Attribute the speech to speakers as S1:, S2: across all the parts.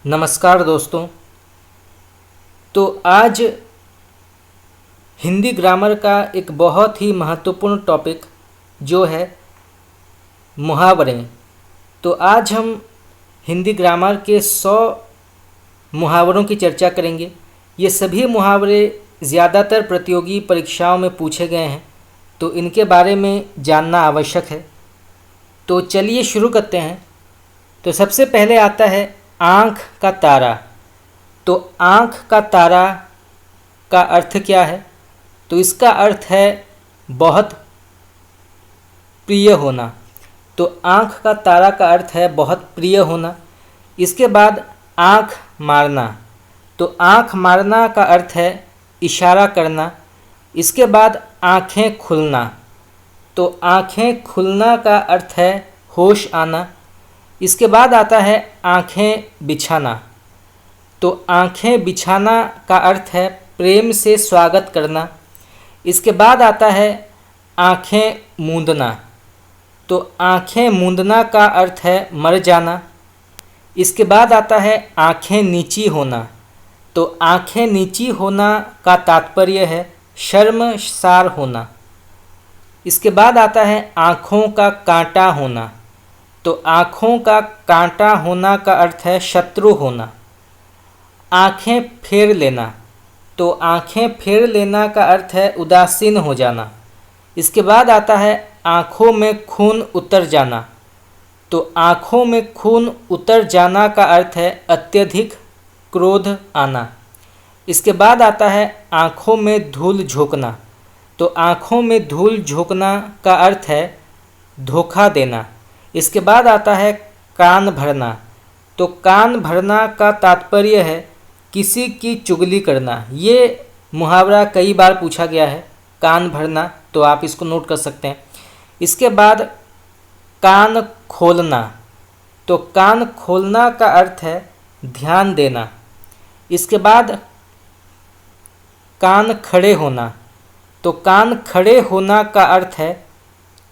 S1: नमस्कार दोस्तों। तो आज हिंदी ग्रामर का एक बहुत ही महत्वपूर्ण टॉपिक जो है मुहावरे। तो आज हम हिंदी ग्रामर के 100 मुहावरों की चर्चा करेंगे। ये सभी मुहावरे ज़्यादातर प्रतियोगी परीक्षाओं में पूछे गए हैं, तो इनके बारे में जानना आवश्यक है। तो चलिए शुरू करते हैं। तो सबसे पहले आता है आँख का तारा। तो आँख का तारा का अर्थ क्या है? तो इसका अर्थ है बहुत प्रिय होना। तो आँख का तारा का अर्थ है बहुत प्रिय होना। इसके बाद आँख मारना। तो आँख मारना का अर्थ है इशारा करना। इसके बाद आँखें खुलना। तो आँखें खुलना का अर्थ है होश आना। इसके बाद आता है आँखें बिछाना। तो आँखें बिछाना का अर्थ है प्रेम से स्वागत करना। इसके बाद आता है आँखें मूंदना। तो आँखें मूंदना का अर्थ है मर जाना। इसके बाद आता है आँखें नीची होना। तो आँखें नीची होना का तात्पर्य है शर्मसार होना। इसके बाद आता है आँखों का कांटा होना। तो आँखों का कांटा होना का अर्थ है शत्रु होना। आँखें फेर लेना। तो आँखें फेर लेना का अर्थ है उदासीन हो जाना। इसके बाद आता है आँखों में खून उतर जाना। तो आँखों में खून उतर जाना का अर्थ है अत्यधिक क्रोध आना। इसके बाद आता है आँखों में धूल झोंकना। तो आँखों में धूल झोंकना का अर्थ है धोखा देना। इसके बाद आता है कान भरना। तो कान भरना का तात्पर्य है किसी की चुगली करना। ये मुहावरा कई बार पूछा गया है, कान भरना, तो आप इसको नोट कर सकते हैं। इसके बाद कान खोलना। तो कान खोलना का अर्थ है ध्यान देना। इसके बाद कान खड़े होना। तो कान खड़े होना का अर्थ है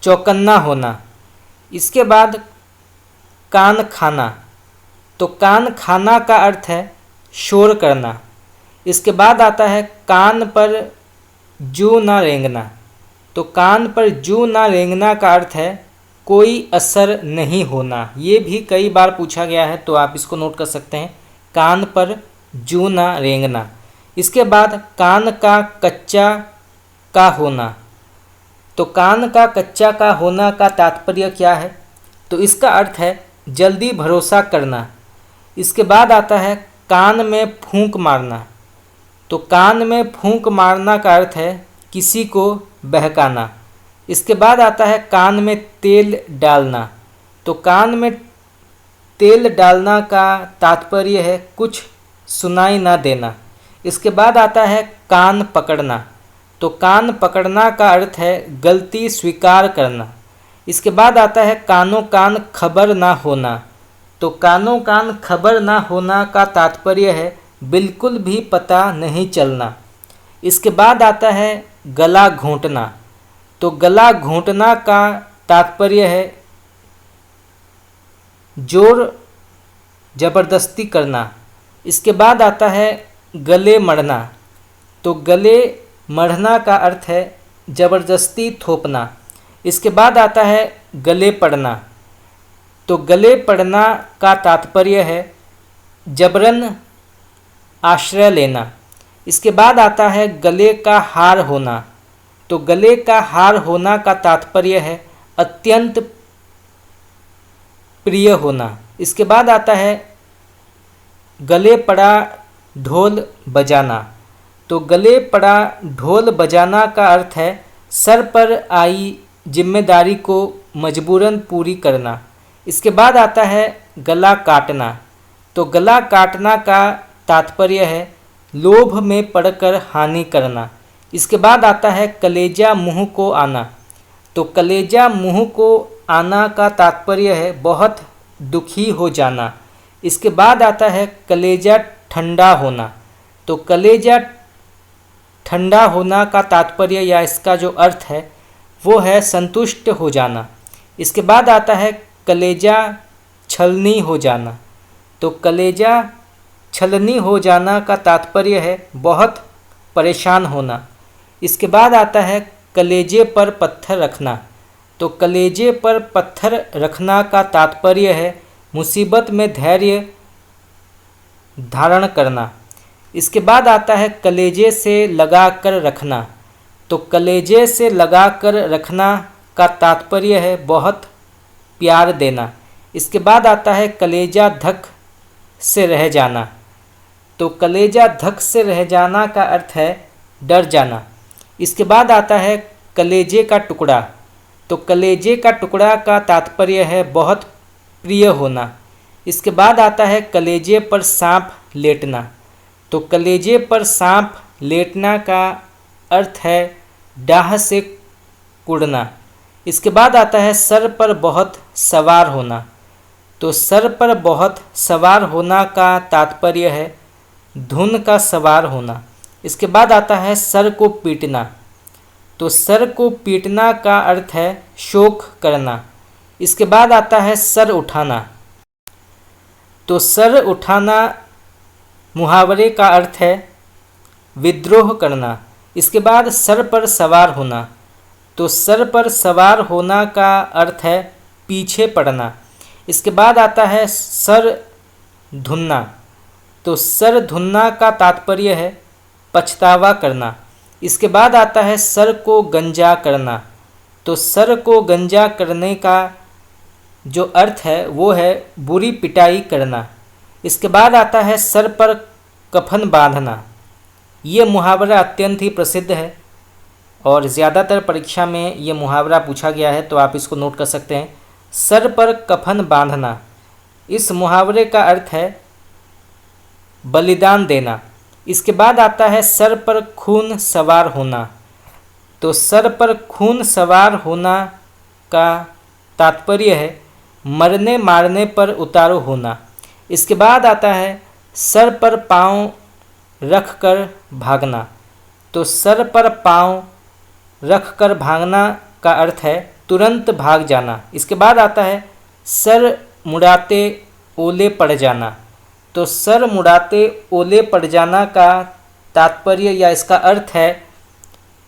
S1: चौकन्ना होना। इसके बाद कान खाना। तो कान खाना का अर्थ है शोर करना। इसके बाद आता है कान पर जूं ना रेंगना। तो कान पर जूं ना रेंगना का अर्थ है कोई असर नहीं होना। ये भी कई बार पूछा गया है, तो आप इसको नोट कर सकते हैं, कान पर जूं ना रेंगना। इसके बाद कान का कच्चा का होना। तो कान का कच्चा का होना का तात्पर्य क्या है? तो इसका अर्थ है जल्दी भरोसा करना। इसके बाद आता है कान में फूंक मारना। तो कान में फूंक मारना का अर्थ है किसी को बहकाना। इसके बाद आता है कान में तेल डालना। तो कान में तेल डालना का तात्पर्य है कुछ सुनाई ना देना। इसके बाद आता है कान पकड़ना। तो कान पकड़ना का अर्थ है गलती स्वीकार करना। इसके बाद आता है कानों कान खबर ना होना। तो कानों कान खबर ना होना का तात्पर्य है बिल्कुल भी पता नहीं चलना। इसके बाद आता है गला घोंटना। तो गला घोंटना का तात्पर्य है जोर जबरदस्ती करना। इसके बाद आता है गले मढ़ना। तो गले मढ़ना का अर्थ है जबरदस्ती थोपना। इसके बाद आता है गले पड़ना। तो गले पड़ना का तात्पर्य है जबरन आश्रय लेना। इसके बाद आता है गले का हार होना। तो गले का हार होना का तात्पर्य है अत्यंत प्रिय होना। इसके बाद आता है गले पड़ा ढोल बजाना। तो गले पड़ा ढोल बजाना का अर्थ है सर पर आई जिम्मेदारी को मजबूरन पूरी करना। इसके बाद आता है गला काटना। तो गला काटना का तात्पर्य है लोभ में पड़कर हानि करना। इसके बाद आता है कलेजा मुंह को आना। तो कलेजा मुंह को आना का तात्पर्य है बहुत दुखी हो जाना। इसके बाद आता है कलेजा ठंडा होना। तो कलेजा ठंडा होना का तात्पर्य या इसका जो अर्थ है वो है संतुष्ट हो जाना। इसके बाद आता है कलेजा छलनी हो जाना। तो कलेजा छलनी हो जाना का तात्पर्य है बहुत परेशान होना। इसके बाद आता है कलेजे पर पत्थर रखना। तो कलेजे पर पत्थर रखना का तात्पर्य है मुसीबत में धैर्य धारण करना। इसके बाद आता है कलेजे से लगा कर रखना। तो कलेजे से लगा कर रखना का तात्पर्य है बहुत प्यार देना। इसके बाद आता है कलेजा धक से रह जाना। तो कलेजा धक से रह जाना का अर्थ है डर जाना। इसके बाद आता है कलेजे का टुकड़ा। तो कलेजे का टुकड़ा का तात्पर्य है बहुत प्रिय होना। इसके बाद आता है कलेजे पर सांप लेटना। तो कलेजे पर सांप लेटना का अर्थ है डाह से कुड़ना। इसके बाद आता है सर पर बहुत सवार होना। तो सर पर बहुत सवार होना का तात्पर्य है धुन का सवार होना। इसके बाद आता है सर को पीटना। तो सर को पीटना का अर्थ है शोक करना। इसके बाद आता है सर उठाना। तो सर उठाना मुहावरे का अर्थ है विद्रोह करना। इसके बाद सर पर सवार होना। तो सर पर सवार होना का अर्थ है पीछे पड़ना। इसके बाद आता है सर धुनना। तो सर धुनना का तात्पर्य है पछतावा करना। इसके बाद आता है सर को गंजा करना। तो सर को गंजा करने का जो अर्थ है वो है बुरी पिटाई करना। इसके बाद आता है सर पर कफन बांधना। ये मुहावरा अत्यंत ही प्रसिद्ध है और ज़्यादातर परीक्षा में ये मुहावरा पूछा गया है, तो आप इसको नोट कर सकते हैं। सर पर कफन बांधना, इस मुहावरे का अर्थ है बलिदान देना। इसके बाद आता है सर पर खून सवार होना। तो सर पर खून सवार होना का तात्पर्य है मरने मारने पर उतारू होना। इसके बाद आता है सर पर पाँव रख कर भागना। तो सर पर पाँव रख कर भागना का अर्थ है तुरंत भाग जाना। इसके बाद आता है सर मुड़ाते ओले पड़ जाना। तो सर मुड़ाते ओले पड़ जाना का तात्पर्य या इसका अर्थ है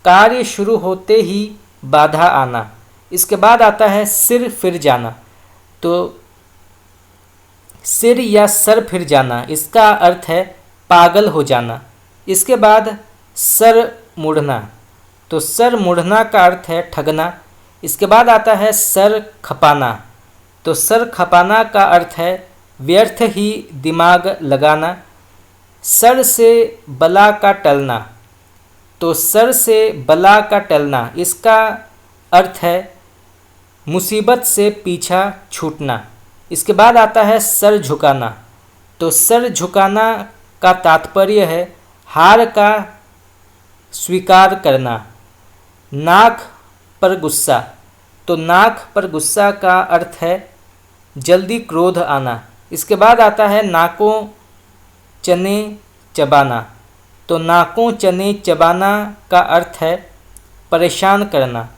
S1: कार्य शुरू होते ही बाधा आना। इसके बाद आता है सिर फिर जाना। तो सिर या सर फिर जाना, इसका अर्थ है पागल हो जाना। इसके बाद सर मुड़ना। तो सर मुड़ना का अर्थ है ठगना। इसके बाद आता है सर खपाना। तो सर खपाना का अर्थ है व्यर्थ ही दिमाग लगाना। सर से बला का टलना। तो सर से बला का टलना, इसका अर्थ है मुसीबत से पीछा छूटना। इसके बाद आता है सर झुकाना। तो सर झुकाना का तात्पर्य है हार का स्वीकार करना। नाक पर गुस्सा। तो नाक पर गुस्सा का अर्थ है जल्दी क्रोध आना। इसके बाद आता है नाकों चने चबाना। तो नाकों चने चबाना का अर्थ है परेशान करना।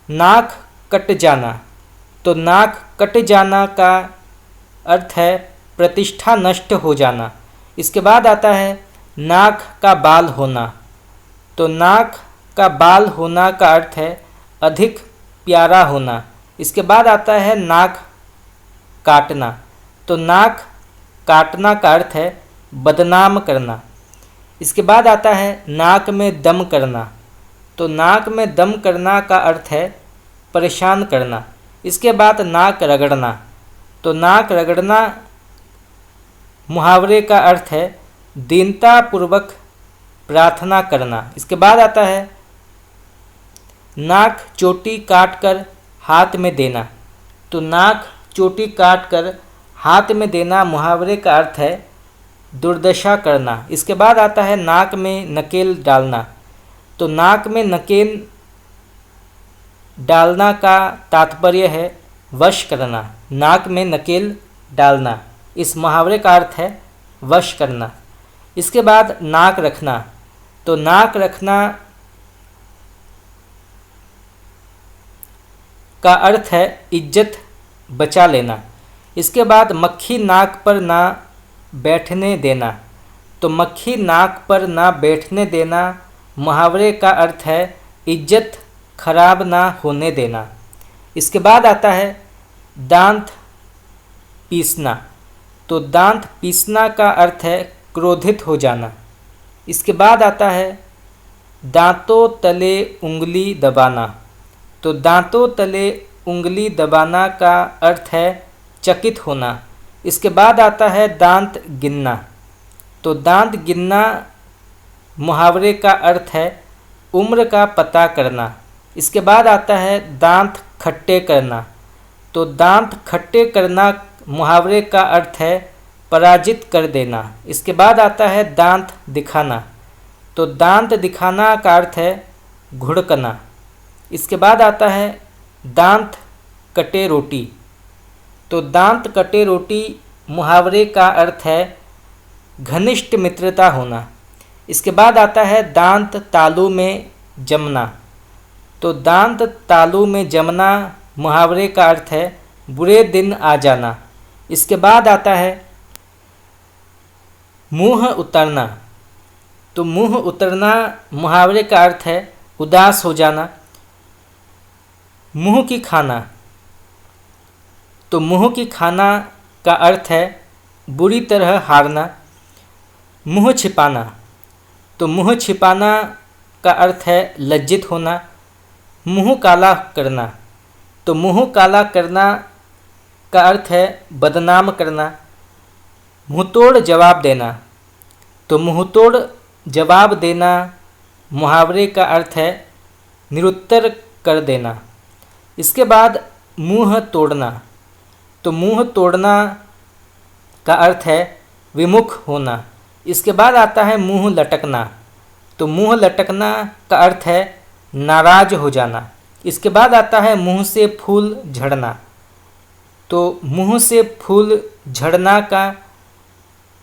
S1: नाक कट जाना। तो नाक कट जाना का अर्थ है प्रतिष्ठा नष्ट हो जाना। इसके बाद आता है नाक का बाल होना। तो नाक का बाल होना का अर्थ है अधिक प्यारा होना। इसके बाद आता है नाक काटना। तो नाक काटना का अर्थ है बदनाम करना। इसके बाद आता है नाक में दम करना। तो नाक में दम करना का अर्थ है परेशान करना। इसके बाद नाक रगड़ना। तो नाक रगड़ना मुहावरे का अर्थ है दीनतापूर्वक प्रार्थना करना। इसके बाद आता है नाक चोटी काट कर हाथ में देना। तो नाक चोटी काट कर हाथ में देना मुहावरे का अर्थ है दुर्दशा करना। इसके बाद आता है नाक में नकेल डालना। तो नाक में नकेल डालना का तात्पर्य है वश करना। नाक में नकेल डालना, इस मुहावरे का अर्थ है वश करना। इसके बाद नाक रखना। तो नाक रखना का अर्थ है इज्जत बचा लेना। इसके बाद मक्खी नाक पर ना बैठने देना। तो मक्खी नाक पर ना बैठने देना मुहावरे का अर्थ है इज्जत खराब ना होने देना। इसके बाद आता है दांत पीसना। तो दांत पीसना का अर्थ है क्रोधित हो जाना। इसके बाद आता है दांतों तले उंगली दबाना। तो दांतों तले उंगली दबाना का अर्थ है चकित होना। इसके बाद आता है दांत गिनना। तो दांत गिनना मुहावरे का अर्थ है उम्र का पता करना। इसके बाद आता है दांत खट्टे करना। तो दांत खट्टे करना मुहावरे का अर्थ है पराजित कर देना। इसके बाद आता है दांत दिखाना। तो दांत दिखाना का अर्थ है घुड़कना। इसके बाद आता है दांत कटे रोटी। तो दांत कटे रोटी मुहावरे का अर्थ है घनिष्ठ मित्रता होना। इसके बाद आता है दांत तालू में जमना। तो दांत तालू में जमना मुहावरे का अर्थ है बुरे दिन आ जाना। इसके बाद आता है मुंह उतरना। तो मुंह उतरना मुहावरे का अर्थ है उदास हो जाना। मुंह की खाना। तो मुंह की खाना का अर्थ है बुरी तरह हारना। मुंह छिपाना। तो मुंह छिपाना का अर्थ है लज्जित होना। मुंह काला करना। तो मुंह काला करना का अर्थ है बदनाम करना। मुंहतोड़ जवाब देना। तो मुंहतोड़ जवाब देना मुहावरे का अर्थ है निरुत्तर कर देना। इसके बाद मुंह तोड़ना। तो मुंह तोड़ना का अर्थ है विमुख होना। इसके बाद आता है मुंह लटकना। तो मुंह लटकना का अर्थ है नाराज हो जाना। इसके बाद आता है मुंह से फूल झड़ना। तो मुंह से फूल झड़ना का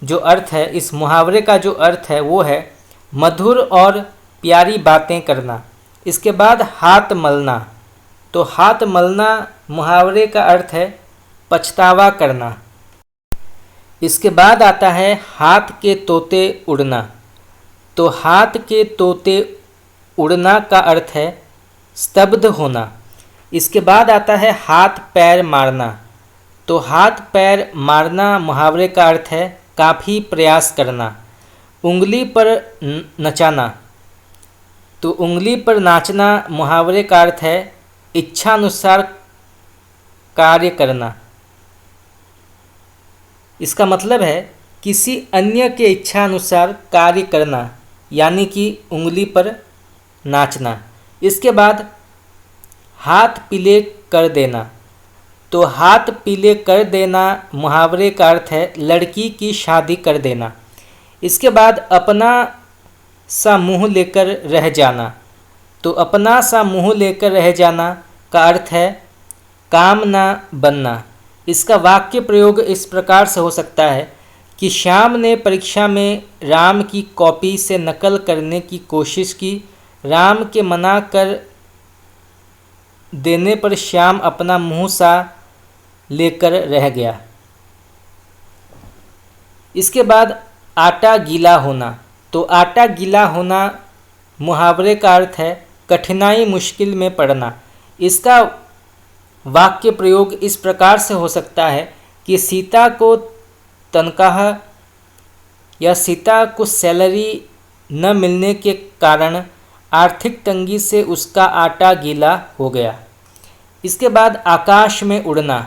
S1: जो अर्थ है, इस मुहावरे का जो अर्थ है वो है मधुर और प्यारी बातें करना। इसके बाद हाथ मलना। तो हाथ मलना मुहावरे का अर्थ है पछतावा करना। इसके बाद आता है हाथ के तोते उड़ना। तो हाथ के तोते उड़ना का अर्थ है स्तब्ध होना। इसके बाद आता है हाथ पैर मारना। तो हाथ पैर मारना मुहावरे का अर्थ है काफ़ी प्रयास करना। उंगली पर नचाना। तो उंगली पर नाचना मुहावरे का अर्थ है इच्छानुसार कार्य करना। इसका मतलब है किसी अन्य के इच्छा अनुसार कार्य करना, यानी कि उंगली पर नाचना। इसके बाद हाथ पीले कर देना। तो हाथ पीले कर देना मुहावरे का अर्थ है लड़की की शादी कर देना। इसके बाद अपना सा मुँह लेकर रह जाना। तो अपना सा मुँह लेकर रह जाना का अर्थ है काम ना बनना। इसका वाक्य प्रयोग इस प्रकार से हो सकता है कि श्याम ने परीक्षा में राम की कॉपी से नकल करने की कोशिश की। राम के मना कर देने पर श्याम अपना मुँह सा लेकर रह गया। इसके बाद आटा गीला होना। तो आटा गीला होना मुहावरे का अर्थ है कठिनाई मुश्किल में पड़ना। इसका वाक्य प्रयोग इस प्रकार से हो सकता है कि सीता को तनख्वाह या सीता को सैलरी न मिलने के कारण आर्थिक तंगी से उसका आटा गीला हो गया। इसके बाद आकाश में उड़ना।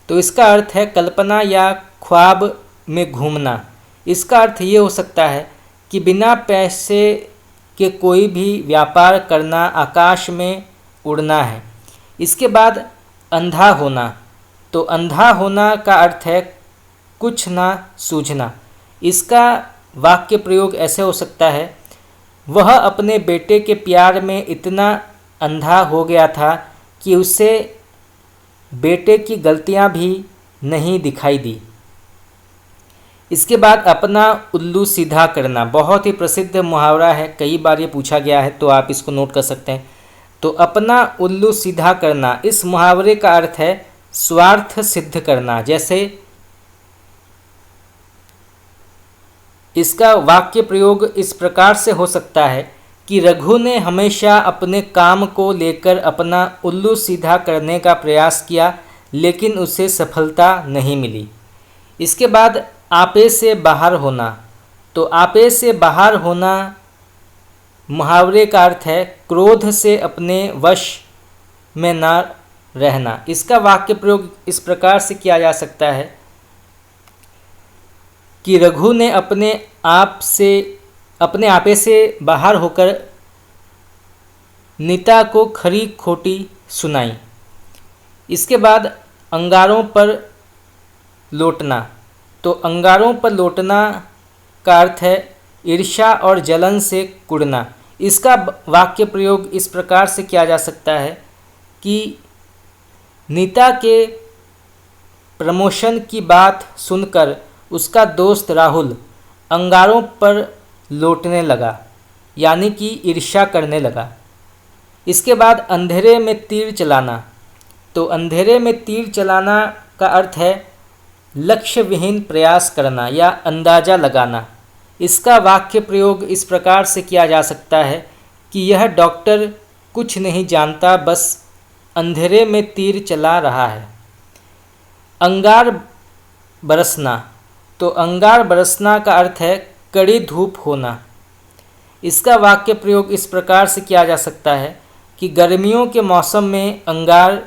S1: तो इसका अर्थ है कल्पना या ख्वाब में घूमना। इसका अर्थ ये हो सकता है कि बिना पैसे के कोई भी व्यापार करना, आकाश में उड़ना है। इसके बाद अंधा होना। तो अंधा होना का अर्थ है कुछ ना सूझना। इसका वाक्य प्रयोग ऐसे हो सकता है वह अपने बेटे के प्यार में इतना अंधा हो गया था कि उसे बेटे की गलतियां भी नहीं दिखाई दी। इसके बाद अपना उल्लू सीधा करना बहुत ही प्रसिद्ध मुहावरा है, कई बार ये पूछा गया है तो आप इसको नोट कर सकते हैं। तो अपना उल्लू सीधा करना, इस मुहावरे का अर्थ है स्वार्थ सिद्ध करना। जैसे इसका वाक्य प्रयोग इस प्रकार से हो सकता है कि रघु ने हमेशा अपने काम को लेकर अपना उल्लू सीधा करने का प्रयास किया, लेकिन उसे सफलता नहीं मिली। इसके बाद आपे से बाहर होना। तो आपे से बाहर होना मुहावरे का अर्थ है क्रोध से अपने वश में न रहना। इसका वाक्य प्रयोग इस प्रकार से किया जा सकता है कि रघु ने अपने आपे से बाहर होकर नीता को खरी खोटी सुनाई। इसके बाद अंगारों पर लौटना। तो अंगारों पर लौटना का अर्थ है ईर्ष्या और जलन से कुढ़ना। इसका वाक्य प्रयोग इस प्रकार से किया जा सकता है कि नीता के प्रमोशन की बात सुनकर उसका दोस्त राहुल अंगारों पर लौटने लगा, यानी कि ईर्ष्या करने लगा। इसके बाद अंधेरे में तीर चलाना। तो अंधेरे में तीर चलाना का अर्थ है लक्ष्य विहीन प्रयास करना या अंदाज़ा लगाना। इसका वाक्य प्रयोग इस प्रकार से किया जा सकता है कि यह डॉक्टर कुछ नहीं जानता, बस अंधेरे में तीर चला रहा है। अंगार बरसना। तो अंगार बरसना का अर्थ है कड़ी धूप होना। इसका वाक्य प्रयोग इस प्रकार से किया जा सकता है कि गर्मियों के मौसम में अंगार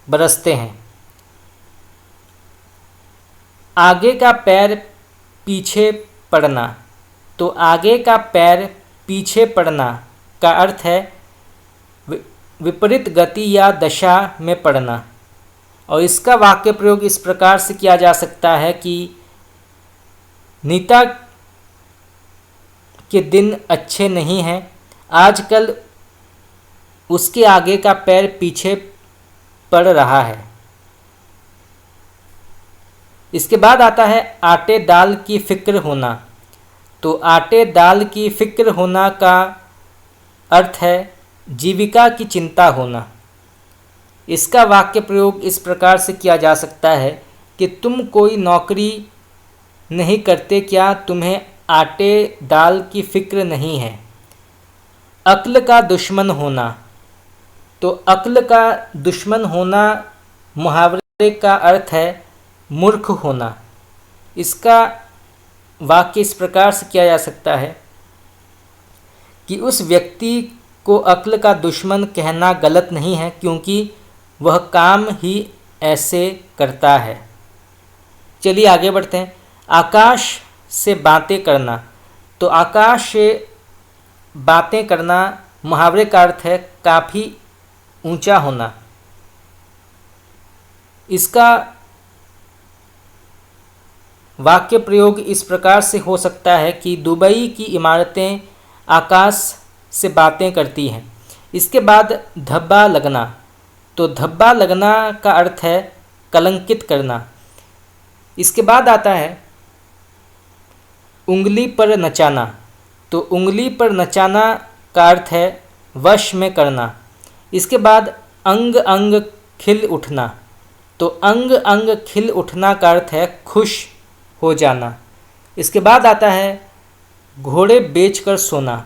S1: बरसते हैं। आगे का पैर पीछे पड़ना। तो आगे का पैर पीछे पड़ना का अर्थ है विपरीत गति या दशा में पड़ना। और इसका वाक्य प्रयोग इस प्रकार से किया जा सकता है कि नीता के दिन अच्छे नहीं हैं, आजकल उसके आगे का पैर पीछे पड़ रहा है। इसके बाद आता है आटे दाल की फिक्र होना। तो आटे दाल की फिक्र होना का अर्थ है जीविका की चिंता होना। इसका वाक्य प्रयोग इस प्रकार से किया जा सकता है कि तुम कोई नौकरी नहीं करते क्या, तुम्हें आटे दाल की फिक्र नहीं है। अक्ल का दुश्मन होना। तो अक्ल का दुश्मन होना मुहावरे का अर्थ है मूर्ख होना। इसका वाक्य इस प्रकार से किया जा सकता है कि उस व्यक्ति को अक्ल का दुश्मन कहना गलत नहीं है, क्योंकि वह काम ही ऐसे करता है। चलिए आगे बढ़ते हैं। आकाश से बातें करना। तो आकाश से बातें करना मुहावरे का अर्थ है काफ़ी ऊंचा होना। इसका वाक्य प्रयोग इस प्रकार से हो सकता है कि दुबई की इमारतें आकाश से बातें करती हैं। इसके बाद धब्बा लगना। तो धब्बा लगना का अर्थ है कलंकित करना। इसके बाद आता है उंगली पर नचाना। तो उंगली पर नचाना का अर्थ है वश में करना। इसके बाद अंग अंग खिल उठना। तो अंग अंग खिल उठना का अर्थ है खुश हो जाना। इसके बाद आता है घोड़े बेचकर सोना।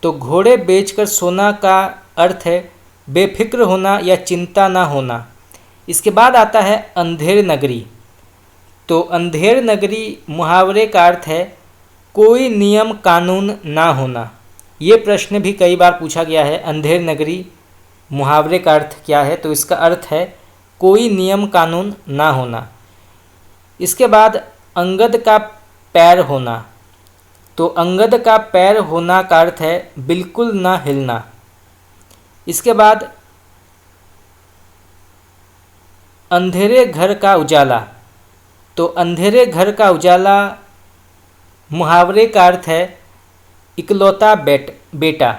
S1: तो घोड़े बेचकर सोना का अर्थ है बेफिक्र होना या चिंता ना होना। इसके बाद आता है अंधेर नगरी। तो अंधेर नगरी मुहावरे का अर्थ है कोई नियम कानून ना होना। ये प्रश्न भी कई बार पूछा गया है, अंधेर नगरी मुहावरे का अर्थ क्या है। तो इसका अर्थ है कोई नियम कानून ना होना। इसके बाद अंगद का पैर होना। तो अंगद का पैर होना का अर्थ है बिल्कुल ना हिलना। इसके बाद अंधेरे घर का उजाला। तो अंधेरे घर का उजाला मुहावरे का अर्थ है इकलौता बेटा।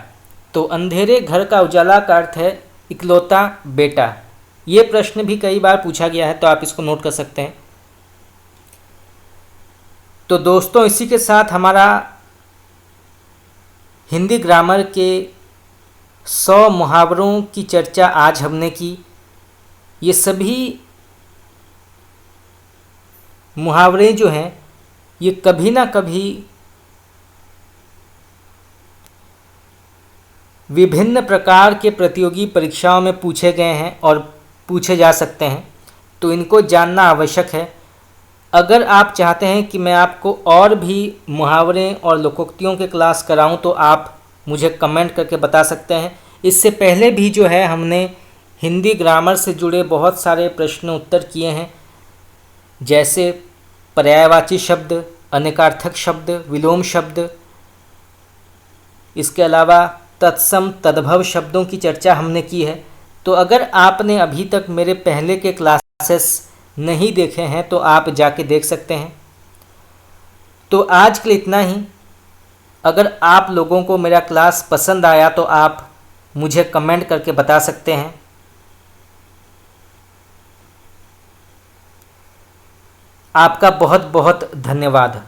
S1: तो अंधेरे घर का उजाला का अर्थ है इकलौता बेटा। ये प्रश्न भी कई बार पूछा गया है, तो आप इसको नोट कर सकते हैं। तो दोस्तों, इसी के साथ हमारा हिंदी ग्रामर के 100 मुहावरों की चर्चा आज हमने की। ये सभी मुहावरे जो हैं ये कभी ना कभी विभिन्न प्रकार के प्रतियोगी परीक्षाओं में पूछे गए हैं और पूछे जा सकते हैं, तो इनको जानना आवश्यक है। अगर आप चाहते हैं कि मैं आपको और भी मुहावरे और लोकोक्तियों के क्लास कराऊं तो आप मुझे कमेंट करके बता सकते हैं। इससे पहले भी जो है हमने हिंदी ग्रामर से जुड़े बहुत सारे प्रश्न उत्तर किए हैं, जैसे पर्यायवाची शब्द, अनेकार्थक शब्द, विलोम शब्द, इसके अलावा तत्सम तद्भव शब्दों की चर्चा हमने की है। तो अगर आपने अभी तक मेरे पहले के क्लासेस नहीं देखे हैं तो आप जाके देख सकते हैं। तो आज के लिए इतना ही। अगर आप लोगों को मेरा क्लास पसंद आया तो आप मुझे कमेंट करके बता सकते हैं। आपका बहुत बहुत धन्यवाद।